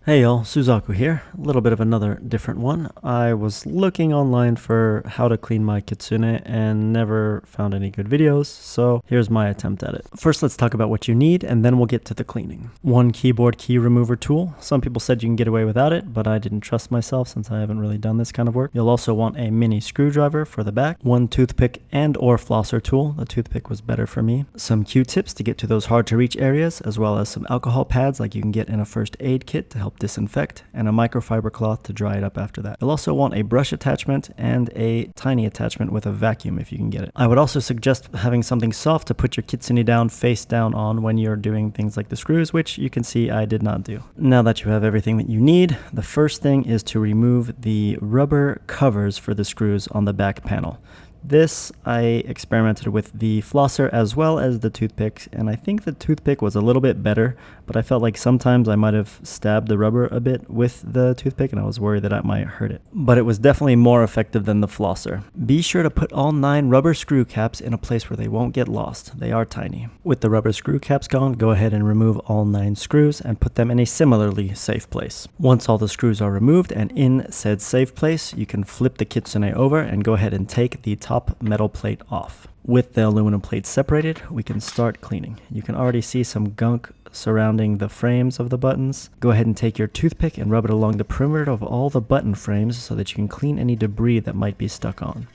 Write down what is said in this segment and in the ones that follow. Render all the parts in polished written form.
Hey y'all, Suzaku here. A little bit of another different one. I was looking online for how to clean my Kitsune and never found any good videos, so here's my attempt at it. First, let's talk about what you need, and then we'll get to the cleaning. One keyboard key remover tool. Some people said you can get away without it, but I didn't trust myself since I haven't really done this kind of work. You'll also want a mini screwdriver for the back, one toothpick and or flosser tool. The toothpick was better for me. Some Q-tips to get to those hard to reach areas, as well as some alcohol pads like you can get in a first aid kit to help disinfect, and a microfiber cloth to dry it up after that. You'll also want a brush attachment and a tiny attachment with a vacuum if you can get it. I would also suggest having something soft to put your Kitsune down face down on when you're doing things like the screws, which you can see I did not do. Now that you have everything that you need, the first thing is to remove the rubber covers for the screws on the back panel. This, I experimented with the flosser as well as the toothpick, and I think the toothpick was a little bit better, but I felt like sometimes I might have stabbed the rubber a bit with the toothpick, and I was worried that I might hurt it. But it was definitely more effective than the flosser. Be sure to put all 9 rubber screw caps in a place where they won't get lost. They are tiny. With the rubber screw caps gone, go ahead and remove all 9 screws and put them in a similarly safe place. Once all the screws are removed and in said safe place, you can flip the Kitsune over and go ahead and take the top metal plate off. With the aluminum plate separated, we can start cleaning. You can already see some gunk surrounding the frames of the buttons. Go ahead and take your toothpick and rub it along the perimeter of all the button frames so that you can clean any debris that might be stuck on.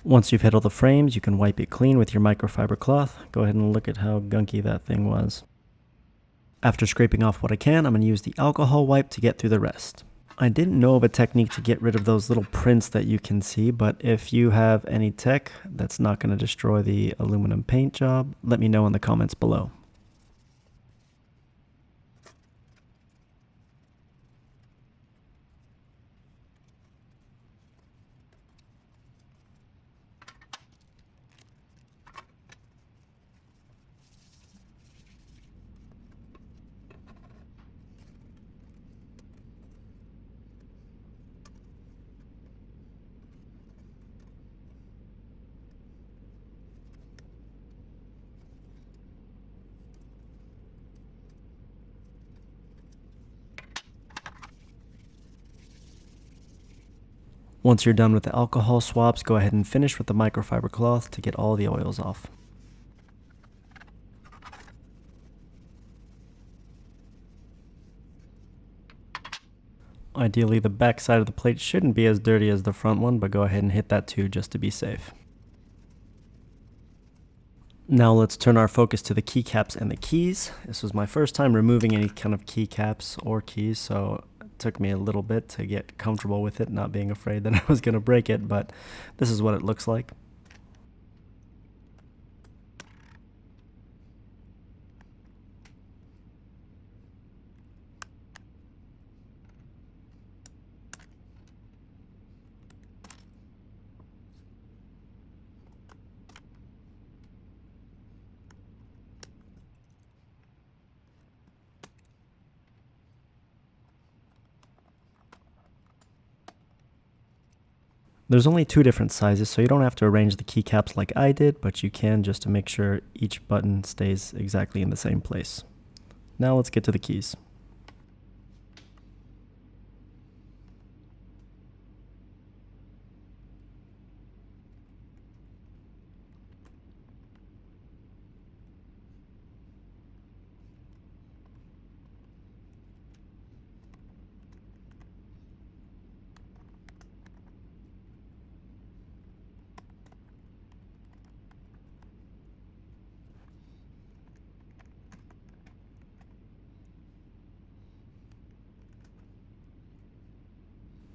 Once you've hit all the frames, you can wipe it clean with your microfiber cloth. Go ahead and look at how gunky that thing was. After scraping off what I can, I'm going to use the alcohol wipe to get through the rest. I didn't know of a technique to get rid of those little prints that you can see, but if you have any tech that's not going to destroy the aluminum paint job, let me know in the comments below. Once you're done with the alcohol swabs, go ahead and finish with the microfiber cloth to get all the oils off. Ideally, the back side of the plate shouldn't be as dirty as the front one, but go ahead and hit that too just to be safe. Now let's turn our focus to the keycaps and the keys. This was my first time removing any kind of keycaps or keys, so it took me a little bit to get comfortable with it, not being afraid that I was going to break it, but this is what it looks like. There's only 2 different sizes, so you don't have to arrange the keycaps like I did, but you can just to make sure each button stays exactly in the same place. Now let's get to the keys.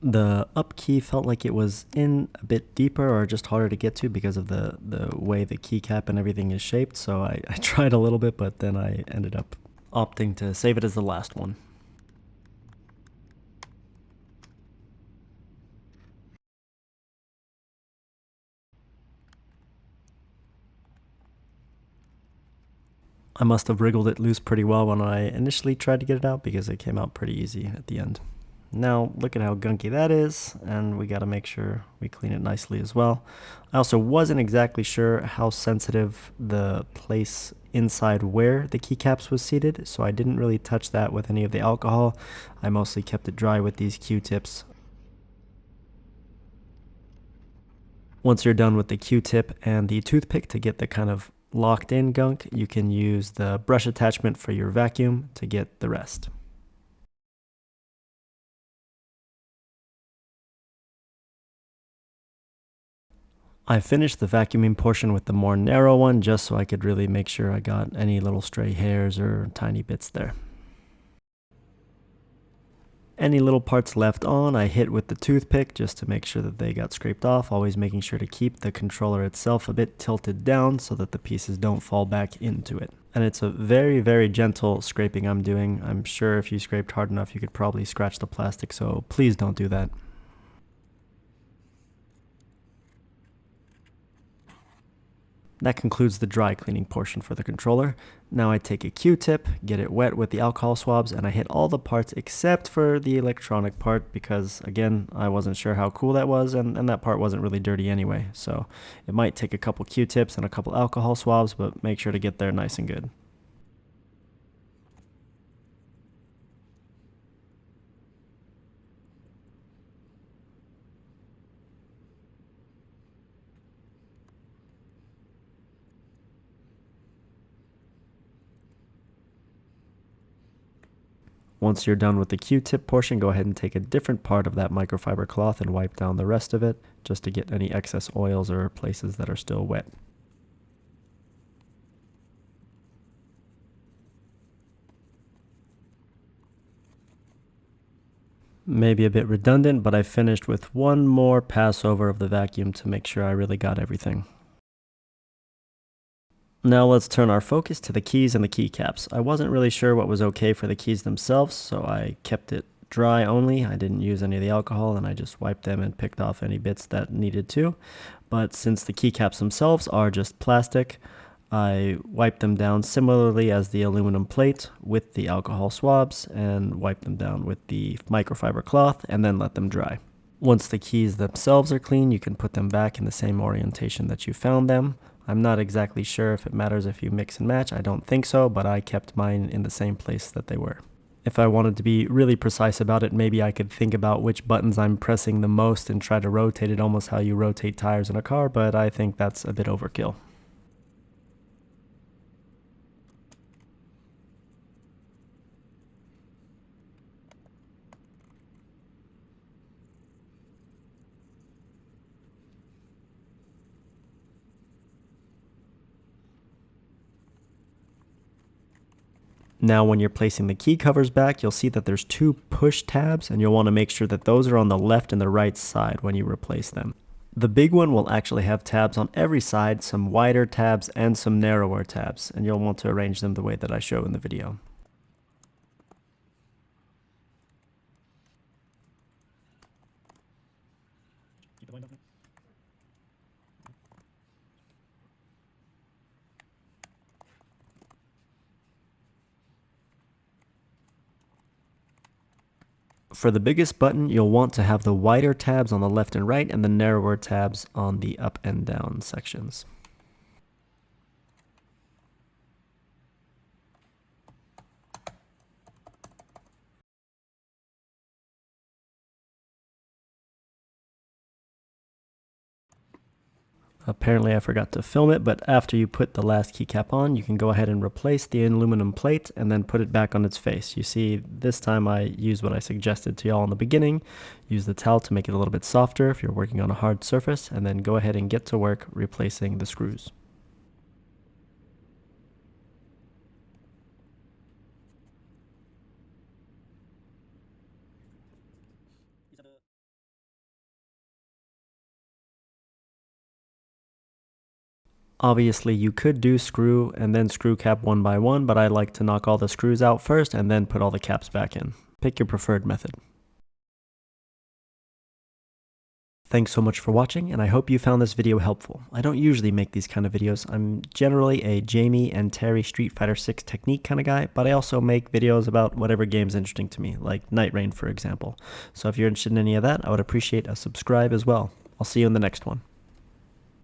The up key felt like it was in a bit deeper or just harder to get to because of the way the keycap and everything is shaped, so I tried a little bit, but then I ended up opting to save it as the last one. I must have wriggled it loose pretty well when I initially tried to get it out because it came out pretty easy at the end. Now look at how gunky that is, and we got to make sure we clean it nicely as well. I also wasn't exactly sure how sensitive the place inside where the keycaps was seated, so I didn't really touch that with any of the alcohol. I mostly kept it dry with these Q-tips. Once you're done with the Q-tip and the toothpick to get the kind of locked in gunk, you can use the brush attachment for your vacuum to get the rest. I finished the vacuuming portion with the more narrow one just so I could really make sure I got any little stray hairs or tiny bits there. Any little parts left on, I hit with the toothpick just to make sure that they got scraped off, always making sure to keep the controller itself a bit tilted down so that the pieces don't fall back into it. And it's a very, very gentle scraping I'm doing. I'm sure if you scraped hard enough, you could probably scratch the plastic, so please don't do that. That concludes the dry cleaning portion for the controller. Now I take a Q-tip, get it wet with the alcohol swabs, and I hit all the parts except for the electronic part because, again, I wasn't sure how cool that was, and that part wasn't really dirty anyway. So it might take a couple Q-tips and a couple alcohol swabs, but make sure to get there nice and good. Once you're done with the Q-tip portion, go ahead and take a different part of that microfiber cloth and wipe down the rest of it, just to get any excess oils or places that are still wet. Maybe a bit redundant, but I finished with one more pass over of the vacuum to make sure I really got everything. Now let's turn our focus to the keys and the keycaps. I wasn't really sure what was okay for the keys themselves, so I kept it dry only. I didn't use any of the alcohol, and I just wiped them and picked off any bits that needed to. But since the keycaps themselves are just plastic, I wiped them down similarly as the aluminum plate with the alcohol swabs and wiped them down with the microfiber cloth and then let them dry. Once the keys themselves are clean, you can put them back in the same orientation that you found them. I'm not exactly sure if it matters if you mix and match. I don't think so, but I kept mine in the same place that they were. If I wanted to be really precise about it, maybe I could think about which buttons I'm pressing the most and try to rotate it almost how you rotate tires in a car, but I think that's a bit overkill. Now when you're placing the key covers back, you'll see that there's two push tabs, and you'll want to make sure that those are on the left and the right side when you replace them. The big one will actually have tabs on every side, some wider tabs and some narrower tabs, and you'll want to arrange them the way that I show in the video. For the biggest button, you'll want to have the wider tabs on the left and right and the narrower tabs on the up and down sections. Apparently I forgot to film it, but after you put the last keycap on, you can go ahead and replace the aluminum plate and then put it back on its face. You see, this time I used what I suggested to y'all in the beginning. Use the towel to make it a little bit softer if you're working on a hard surface, and then go ahead and get to work replacing the screws. Obviously, you could do screw and then screw cap one by one, but I like to knock all the screws out first and then put all the caps back in. Pick your preferred method. Thanks so much for watching, and I hope you found this video helpful. I don't usually make these kind of videos. I'm generally a Jamie and Terry Street Fighter 6 technique kind of guy, but I also make videos about whatever game's interesting to me, like Night Rain, for example. So if you're interested in any of that, I would appreciate a subscribe as well. I'll see you in the next one.